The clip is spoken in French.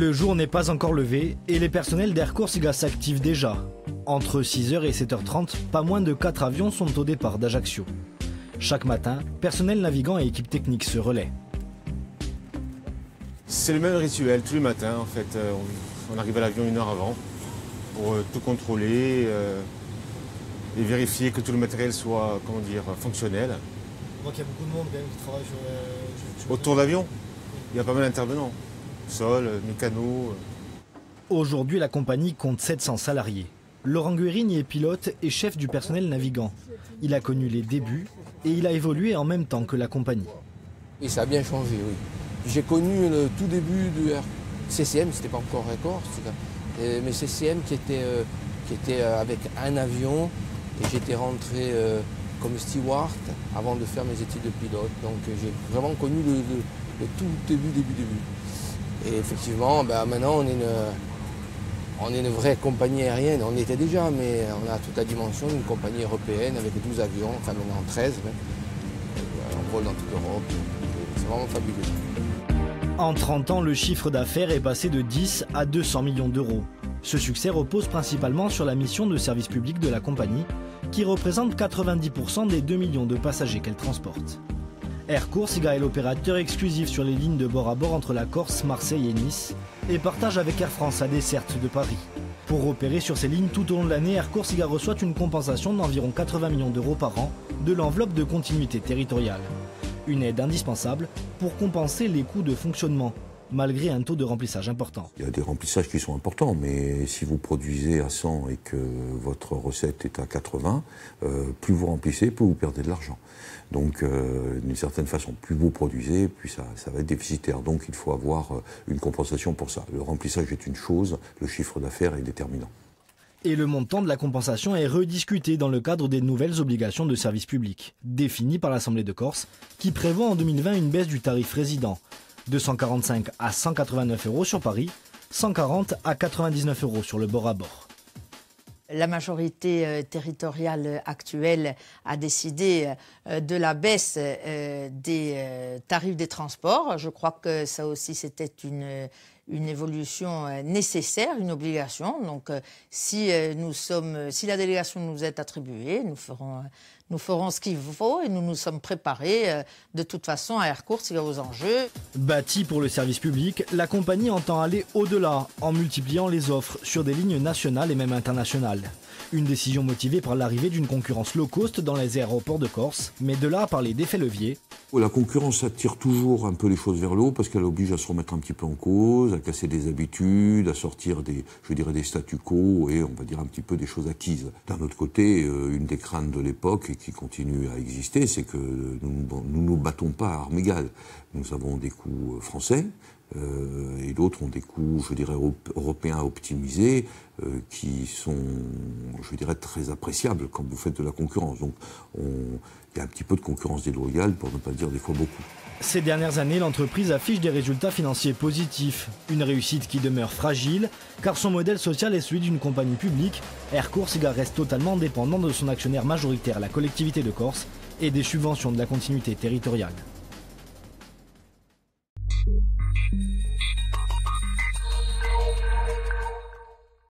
Le jour n'est pas encore levé et les personnels d'Air Corsica s'activent déjà. Entre 6h et 7h30, pas moins de 4 avions sont au départ d'Ajaccio. Chaque matin, personnel navigant et équipe technique se relaient. C'est le même rituel tous les matins en fait. On arrive à l'avion 1 heure avant pour tout contrôler et vérifier que tout le matériel soit fonctionnel. Je vois qu'il y a beaucoup de monde quand même qui travaille sur Autour de l'avion, il y a pas mal d'intervenants. Sol, mécanos. Aujourd'hui, la compagnie compte 700 salariés. Laurent Guérini est pilote et chef du personnel navigant. Il a connu les débuts et il a évolué en même temps que la compagnie. Et ça a bien changé, oui. J'ai connu le tout début du CCM, c'était pas encore Air Corsica, mais CCM qui était avec un avion et j'étais rentré comme steward avant de faire mes études de pilote. Donc j'ai vraiment connu le tout début. Et effectivement, maintenant on est une vraie compagnie aérienne. On était déjà, mais on a toute la dimension d'une compagnie européenne avec 12 avions, enfin maintenant 13. On vole dans toute l'Europe. C'est vraiment fabuleux. En 30 ans, le chiffre d'affaires est passé de 10 à 200 millions d'euros. Ce succès repose principalement sur la mission de service public de la compagnie, qui représente 90% des 2 millions de passagers qu'elle transporte. Air Corsica est l'opérateur exclusif sur les lignes de bord à bord entre la Corse, Marseille et Nice et partage avec Air France la desserte de Paris. Pour opérer sur ces lignes tout au long de l'année, Air Corsica reçoit une compensation d'environ 80 millions d'euros par an de l'enveloppe de continuité territoriale. Une aide indispensable pour compenser les coûts de fonctionnement, malgré un taux de remplissage important. Il y a des remplissages qui sont importants, mais si vous produisez à 100 et que votre recette est à 80, plus vous remplissez, plus vous perdez de l'argent. Donc, d'une certaine façon, plus vous produisez, plus ça va être déficitaire. Donc, il faut avoir une compensation pour ça. Le remplissage est une chose, le chiffre d'affaires est déterminant. Et le montant de la compensation est rediscuté dans le cadre des nouvelles obligations de service public, définies par l'Assemblée de Corse, qui prévoit en 2020 une baisse du tarif résident, de 145 à 189 euros sur Paris, 140 à 99 euros sur le bord à bord. La majorité territoriale actuelle a décidé de la baisse des tarifs des transports. Je crois que ça aussi c'était une évolution nécessaire, une obligation. Donc si la délégation nous est attribuée, nous ferons ce qu'il faut et nous nous sommes préparés de toute façon à Air Corsica aux enjeux. Bâtie pour le service public, la compagnie entend aller au-delà en multipliant les offres sur des lignes nationales et même internationales. Une décision motivée par l'arrivée d'une concurrence low cost dans les aéroports de Corse, mais de là à parler d'effet levier. La concurrence attire toujours un peu les choses vers le haut parce qu'elle oblige à se remettre un petit peu en cause, à casser des habitudes, à sortir des statu quo et on va dire un petit peu des choses acquises. D'un autre côté, une des craintes de l'époque et qui continue à exister, c'est que nous nous battons pas à armes égales. Nous avons des coûts français et d'autres ont des coûts, européens optimisés qui sont, très appréciables quand vous faites de la concurrence. Donc, il y a un petit peu de concurrence déloyale, pour ne pas dire des fois beaucoup. Ces dernières années, l'entreprise affiche des résultats financiers positifs. Une réussite qui demeure fragile, car son modèle social est celui d'une compagnie publique. Air Corsica reste totalement dépendant de son actionnaire majoritaire, la collectivité de Corse, et des subventions de la continuité territoriale.